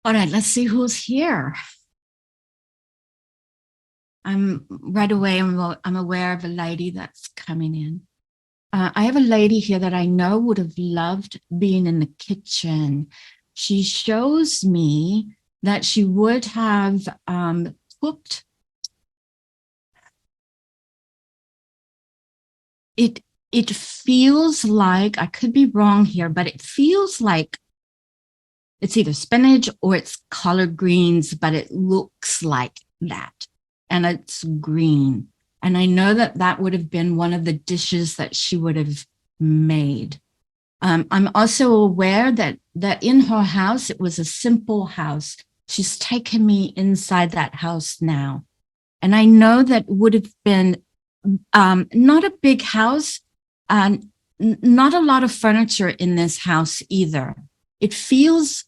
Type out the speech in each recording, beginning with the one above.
All right, let's see who's here. I'm right away, I'm aware of a lady that's coming in. I have a lady here that I know would have loved being in the kitchen. She shows me that she would have cooked. It feels like, I could be wrong here, but it feels like it's either spinach or it's collard greens, but it looks like that. And it's green. And I know that that would have been one of the dishes that she would have made. I'm also aware that in her house, it was a simple house. She's taken me inside that house now. And I know that would have been not a big house, not a lot of furniture in this house either. It feels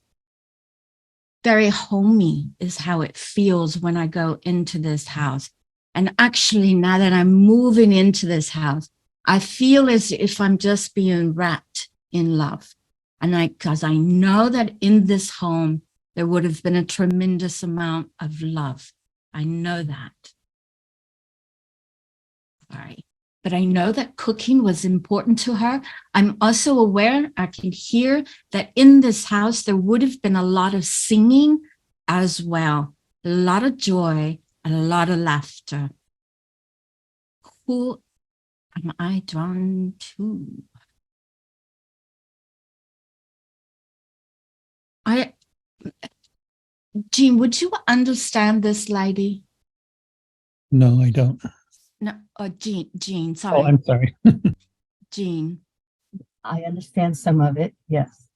very homey is how it feels when I go into this house. And actually, now that I'm moving into this house, I feel as if I'm just being wrapped in love. And because I know that in this home, there would have been a tremendous amount of love. I know that. All right. But I know that cooking was important to her. I'm also aware, I can hear that in this house, there would have been a lot of singing as well, a lot of joy, and a lot of laughter. Who am I drawn to? Jean, would you understand this lady? No, I don't. No, Jean, sorry. Oh, I'm sorry. Jean. I understand some of it, yes.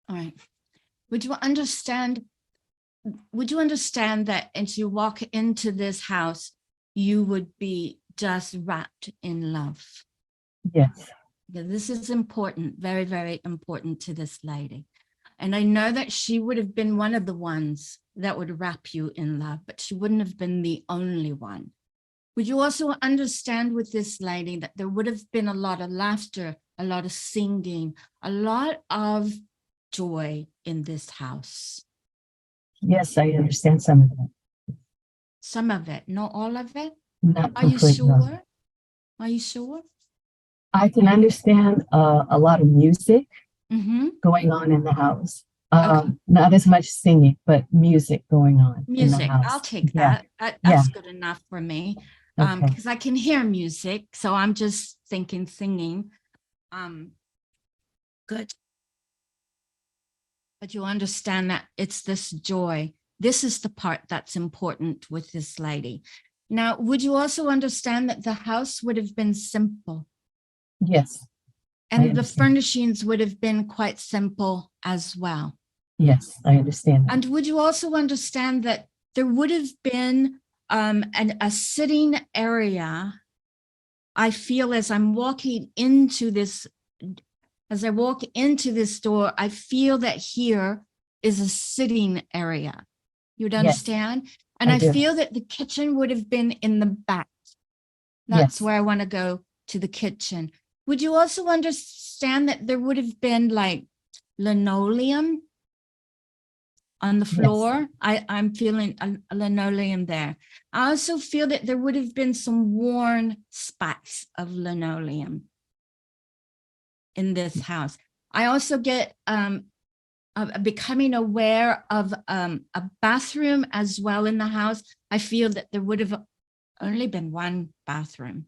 All right. Would you understand that as you walk into this house, you would be just wrapped in love? Yes. Yeah, this is important, very, very important to this lady. And I know that she would have been one of the ones that would wrap you in love, but she wouldn't have been the only one. Would you also understand with this lady that there would have been a lot of laughter, a lot of singing, a lot of joy in this house? Yes, I understand some of it. Some of it, not all of it? Not Are you completely. No. sure? Are you sure? I can understand a lot of music Mm-hmm. going on in the house. Okay. Not as much singing, but music going on in the Music, house. I'll take Yeah. that. Yeah. That's good enough for me. Okay. Because I can hear music, so I'm just thinking singing. Good. But you understand that it's this joy. This is the part that's important with this lady. Now, would you also understand that the house would have been simple? Yes. And the furnishings would have been quite simple as well. Yes, I understand that. And would you also understand that there would have been a sitting area? I feel as I'm walking into this, as I walk into this door, I feel that here is a sitting area. You'd understand? Yes, and I feel that the kitchen would have been in the back. That's where I want to go, to the kitchen. Would you also understand that there would have been like linoleum on the floor? Yes. I'm feeling a linoleum there. I also feel that there would have been some worn spots of linoleum in this house. I also get becoming aware of a bathroom as well in the house. I feel that there would have only been one bathroom.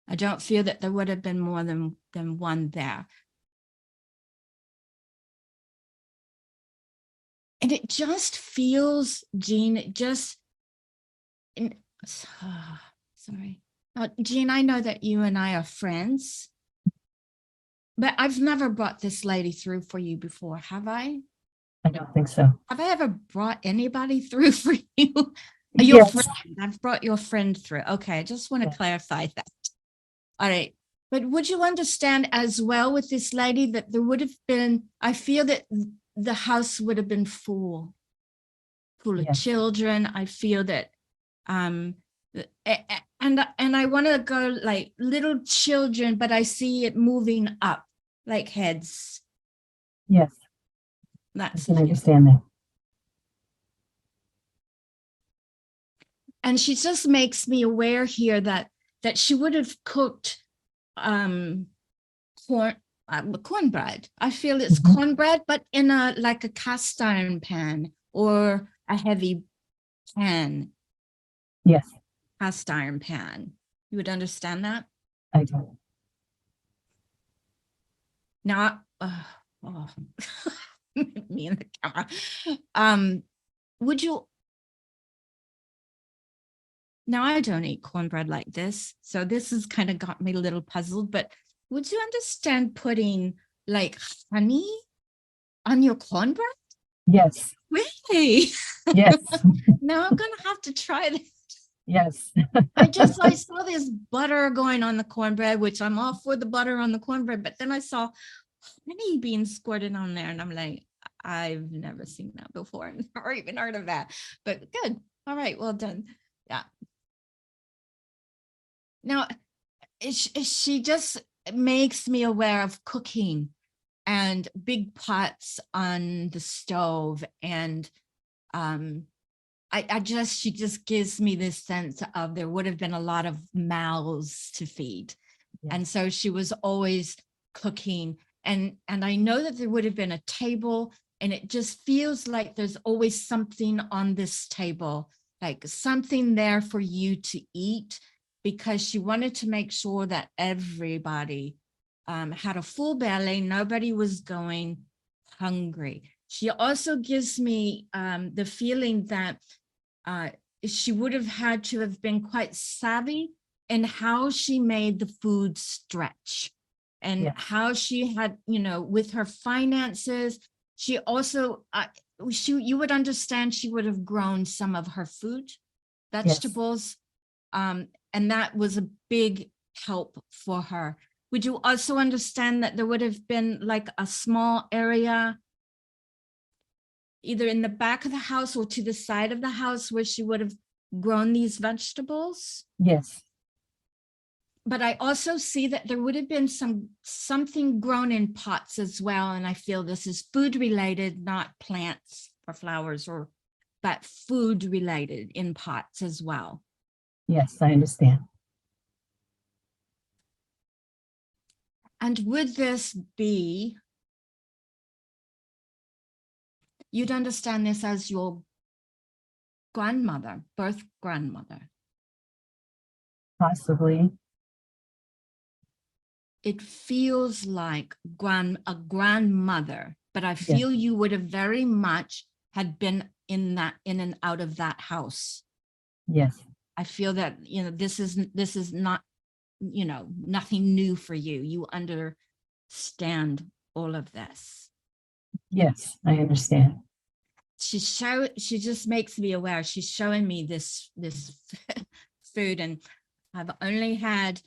I don't feel that there would have been more than one there. And it just feels, Jean, it just, sorry. Jean, I know that you and I are friends, but I've never brought this lady through for you before, have I? I don't think so. Have I ever brought anybody through for you? Your friend. I've brought your friend through. Okay, I just want to clarify that. All right. But would you understand as well with this lady that there would have been, I feel that the house would have been full of children. I feel that, and I want to go like little children, but I see it moving up like heads. Yes. I That's can the feeling. understand that. And she just makes me aware here that she would have cooked corn cornbread. I feel it's Mhm. cornbread, but in a like a cast iron pan or a heavy pan, Yes, cast iron pan. You would understand that? I do. Now, oh, me and the camera. Would you? Now I don't eat cornbread like this, so this has kind of got me a little puzzled. But would you understand putting like honey on your cornbread? Yes, Really? yes, Now I'm gonna have to try this. yes. I saw this butter going on the cornbread, which I'm all for the butter on the cornbread, but then I saw honey being squirted on there, and I'm like, I've never seen that before, or even heard of that. But good. All right, well done. Yeah. Now, she just makes me aware of cooking and big pots on the stove, and she just gives me this sense of there would have been a lot of mouths to feed. Yes. And so she was always cooking. And I know that there would have been a table, and it just feels like there's always something on this table, like something there for you to eat, because she wanted to make sure that everybody had a full belly. Nobody was going hungry. She also gives me the feeling that she would have had to have been quite savvy in how she made the food stretch, and Yes. how she had, with her finances. She also, you would understand, she would have grown some of her food, vegetables, and that was a big help for her. Would you also understand that there would have been like a small area either in the back of the house or to the side of the house where she would have grown these vegetables? Yes, But I also see that there would have been something grown in pots as well. And I feel this is food related, not plants or flowers, but food related in pots as well. yes, I understand. And would this be, you'd understand this as your grandmother, birth grandmother? Possibly. It feels like a grandmother, but I feel you would have very much had been in and out of that house. Yes, I feel that, this is not, nothing new for you. You understand all of this. yes, I understand. She just makes me aware. She's showing me this food, and I've only had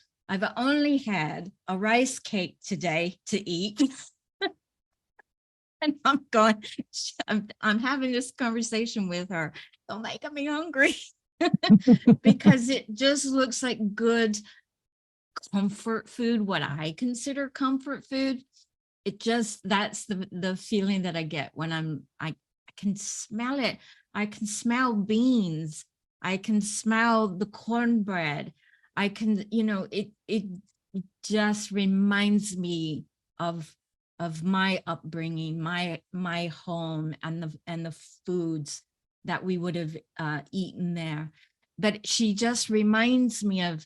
a rice cake today to eat. And I'm having this conversation with her. Don't make me hungry. Because it just looks like good comfort food, what I consider comfort food. That's the feeling that I get when I can smell it. I can smell beans. I can smell the cornbread. I can, it just reminds me of my upbringing, my home, and the foods that we would have eaten there. But she just reminds me of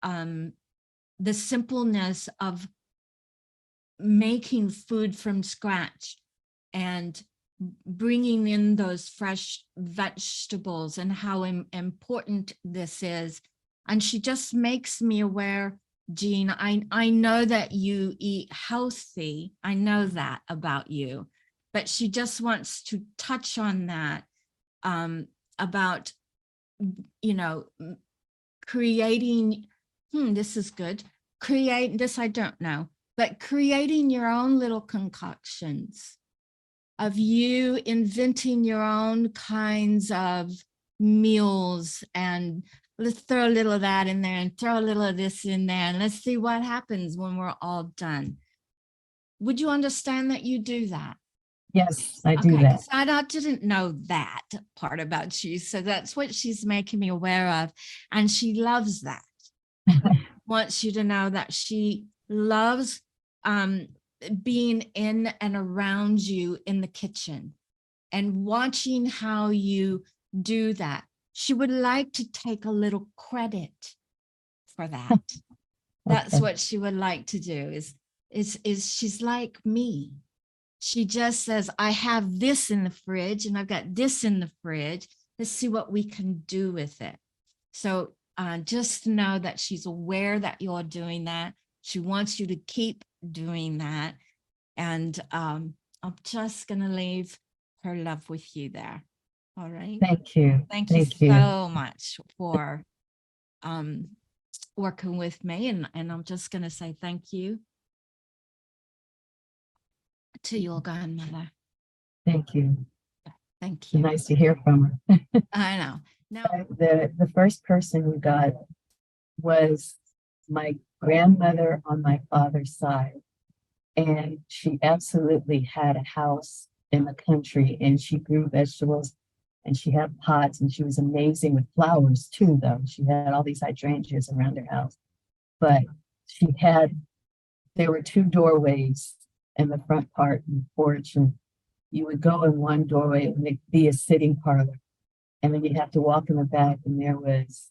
the simpleness of making food from scratch and bringing in those fresh vegetables, and how important this is. And she just makes me aware, Jean, I know that you eat healthy. I know that about you, but she just wants to touch on that, about, creating, this is good. Create this, I don't know, but creating your own little concoctions of you inventing your own kinds of meals, and let's throw a little of that in there and throw a little of this in there, and let's see what happens when we're all done. Would you understand that you do that? Yes, I do Okay, that. because I didn't know that part about you. So that's what she's making me aware of. And she loves that. Wants you to know that she loves being in and around you in the kitchen and watching how you do that. She would like to take a little credit for that. That's Okay. what she would like to do is she's like me. She just says, I have this in the fridge and I've got this in the fridge. Let's see what we can do with it. So just know that she's aware that you're doing that. She wants you to keep doing that. And I'm just going to leave her love with you there. All right. Thank you. Thank you Thank you. so much for working with me. And I'm just going to say thank you to your grandmother. Thank you. Thank you. Nice to hear from her. I know. Now, The first person who got was my grandmother on my father's side. And she absolutely had a house in the country and she grew vegetables and she had pots and she was amazing with flowers too, though. She had all these hydrangeas around her house. But there were two doorways in the front part and the porch, and you would go in one doorway and it'd be a sitting parlor. And then you'd have to walk in the back and there was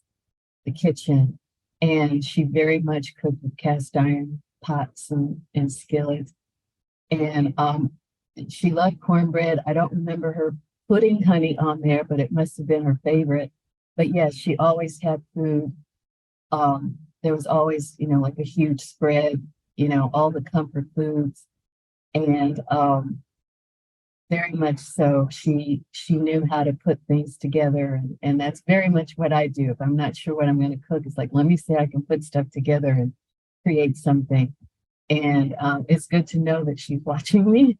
the kitchen. And she very much cooked with cast iron pots and skillets. And she loved cornbread. I don't remember her putting honey on there, but it must have been her favorite. But yes, she always had food. There was always, like a huge spread, all the comfort foods. And very much so, she knew how to put things together. And that's very much what I do. If I'm not sure what I'm going to cook, it's like, let me see, I can put stuff together and create something. And it's good to know that she's watching me